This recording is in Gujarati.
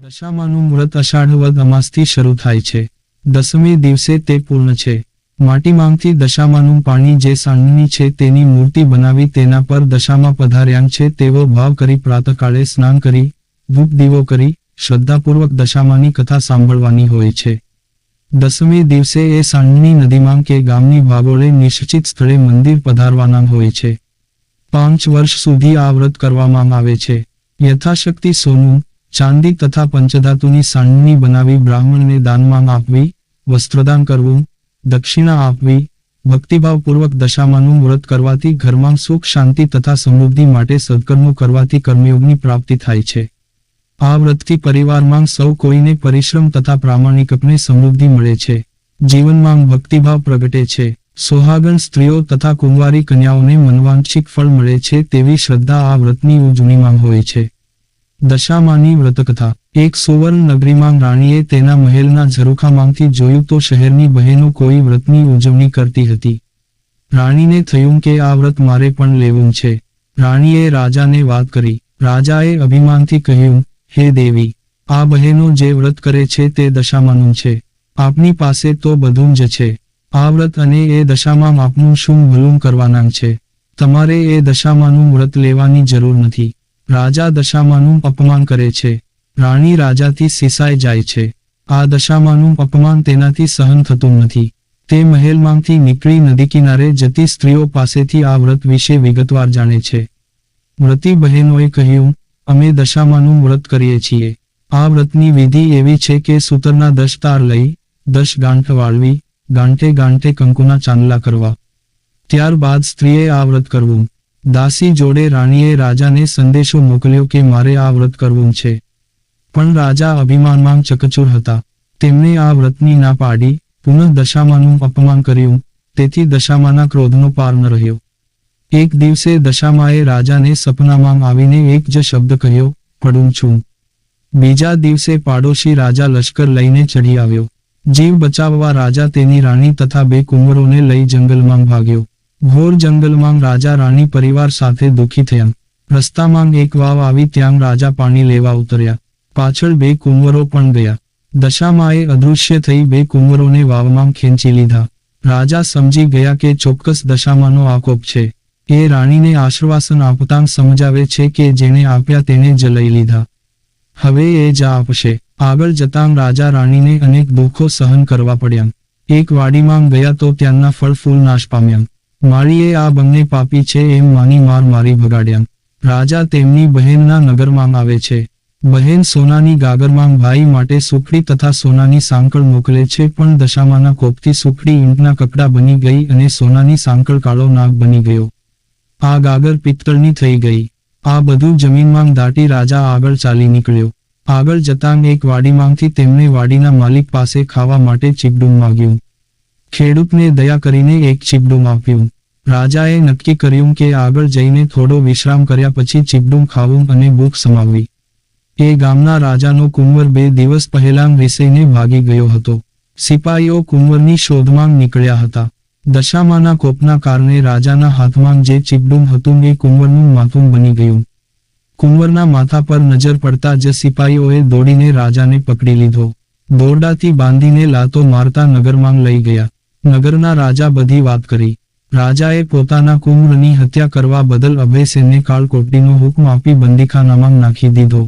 દશામાનું વ્રત અષાઢ વદ અમાસથી શરૂ થાય છે. દસમે દિવસે તે પૂર્ણ છે. માટીમાંથી દશામાનું પાણી જે સાંડની છે તેની મૂર્તિ બનાવી તેના પર દશામાં પધાર્યા છે તેવો ભાવ કરી પ્રાતકાળે સ્નાન કરી, ધૂપ દીવો કરી, શ્રદ્ધાપૂર્વક દશામાની કથા સાંભળવાની હોય છે. દસમે દિવસે એ સાંડની નદીમાં કે ગામની ભાગોળે નિશ્ચિત સ્થળે મંદિર પધારવાના હોય છે. 5 વર્ષ સુધી આ વ્રત કરવામાં આવે છે. યથાશક્તિ સોનું, ચાંદી તથા પંચધાતુની સાંડની બનાવી બ્રાહ્મણને દાનમાં આપવી, વસ્ત્રદાન કરવું, દક્ષિણા આપવી. ભક્તિભાવપૂર્વક દશામાનું વ્રત કરવાથી ઘરમાં સુખ શાંતિ તથા સમૃદ્ધિ માટે સત્કર્મો કરવાથી કર્મયોગની પ્રાપ્તિ થાય છે. આ વ્રતથી પરિવારમાં સૌ કોઈને પરિશ્રમ તથા પ્રામાણિકપણે સમૃદ્ધિ મળે છે. જીવનમાં ભક્તિભાવ પ્રગટે છે. સોહાગણ સ્ત્રીઓ તથા કુંવારી કન્યાઓને મનવાંછિત ફળ મળે છે તેવી શ્રદ્ધા આ વ્રતની ઉજવણીમાં હોય છે. દશામાની વ્રતકથા. એક સુવર્ણ નગરીમાં રાણીએ તેના મહેલના ઝરૂખામાંથી જોયું તો શહેરની બહેનો કોઈ વ્રતની ઉજવણી કરતી હતી. રાણીને થયું કે આ વ્રત મારે પણ લેવું છે. રાણીએ રાજાને વાત કરી. રાજાએ અભિમાનથી કહ્યું, હે દેવી, આ બહેનો જે વ્રત કરે છે તે દશામાનું છે. આપની પાસે તો બધું જ છે. આ વ્રત અને એ દશામાં આપનું શું ભલું કરવાના છે? તમારે એ દશામાનું વ્રત લેવાની જરૂર નથી. રાજા દશામાનું અપમાન કરે છે. રાણી રાજાથી સિસાઈ જાય છે. આ દશામાનું અપમાન તેનાથી સહન થતું નથી. તે મહેલમાંથી નીકળી નદી કિનારે જતી સ્ત્રીઓ પાસેથી આ વ્રત વિશે વિગતવાર જાણે છે. વ્રતી બહેનોએ કહ્યું, અમે દશામાનું વ્રત કરીએ છીએ. આ વ્રતની વિધિ એવી છે કે સૂતરના 10 તાર લઈ, 10 ગાંઠ વાળવી, ગાંઠે ગાંઠે કંકુના ચાંદલા કરવા. ત્યારબાદ સ્ત્રીએ આ વ્રત કરવું. દાસી જોડે રાણીએ રાજાને સંદેશો મોકલ્યો કે મારે આ વ્રત કરવું છે. પણ રાજા અભિમાનમાં ચકચૂર હતા. તેમણે આ વ્રતની ના પાડી, પુનઃ દશામાનું અપમાન કર્યું. તેથી દશામાના ક્રોધનો પાર ન રહ્યો. એક દિવસે દશામાએ રાજાને સપનામાં આવીને એક જ શબ્દ કહ્યો, પડું છું. બીજા દિવસે પાડોશી રાજા લશ્કર લઈને ચઢી આવ્યો. જીવ બચાવવા રાજા તેની રાણી તથા 2 કુંવરોને લઈ જંગલમાં ભાગ્યો. ઘોર જંગલમાં રાજા રાણી પરિવાર સાથે દુઃખી થયા. રસ્તામાં એક વાવ આવી ત્યાં રાજા પાણી લેવા ઉતર્યા. પાછળ 2 કુંવરો પણ ગયા. દશામાએ અદૃશ્ય થઈ 2 કુંવરોને વાવમાં ખેંચી લીધા. રાજા સમજી ગયા કે ચોક્કસ દશામાનો આકોપ છે. એ રાણીને આશ્વાસન આપતાં સમજાવે છે કે જેને આપ્યા તેને જ લઈ લીધા. હવે એ જ આપશે. આગળ જતાં રાજા રાણીને અનેક દુઃખો સહન કરવા પડ્યા. એક વાડીમાં ગયા તો ત્યાંના ફળ ફૂલ નાશ પામ્યા. માળીએ આ બંને પાપી છે એમ માની મારી ભગાડ્યા. રાજા તેમની બહેનના નગરમાં આવે છે. બહેન સોનાની ગાગરમાં ભાઈ માટે સુખડી તથા સોનાની સાંકળ મોકલે છે પણ દશામાના કોપથી સુખડી ઈંટના કકડા બની ગઈ અને સોનાની સાંકળ કાળો નાગ બની ગયો. આ ગાગર પિત્તળની થઈ ગઈ. આ બધું જમીનમાં દાટી રાજા આગળ ચાલી નીકળ્યો. આગળ જતાં એક વાડીમાંથી તેમણે વાડીના માલિક પાસે ખાવા માટે ચીબડું માંગ્યું. ખેડૂતને દયા કરીને એક ચીબડું આપ્યું. રાજાએ નક્કી કર્યું કે આગળ જઈને થોડો વિશ્રામ કર્યા પછી ચીબડું ખાવું અને ભૂખ સમાવવી. એ ગામના રાજાનો કુંવર 2 દિવસ પહેલાં રિસાઈને ભાગી ગયો હતો. સિપાહીઓ કુંવરની શોધમાં નીકળ્યા હતા. દશામાના કોપના કારણે રાજાના હાથમાં જે ચીબડું હતું એ કુંવરનું માથું બની ગયું. કુંવરના માથા પર નજર પડતા જ સિપાહીઓએ દોડીને રાજાને પકડી લીધો. દોરડાથી બાંધીને લાતો મારતા નગરમાં લઈ ગયા. નગરના રાજા બધી વાત કરી. રાજાએ પોતાના કુંવરની હત્યા કરવા બદલ અભયસેનને કાળકોટડીનો હુકમ આપી બંદીખાનામાં નાખી દીધો.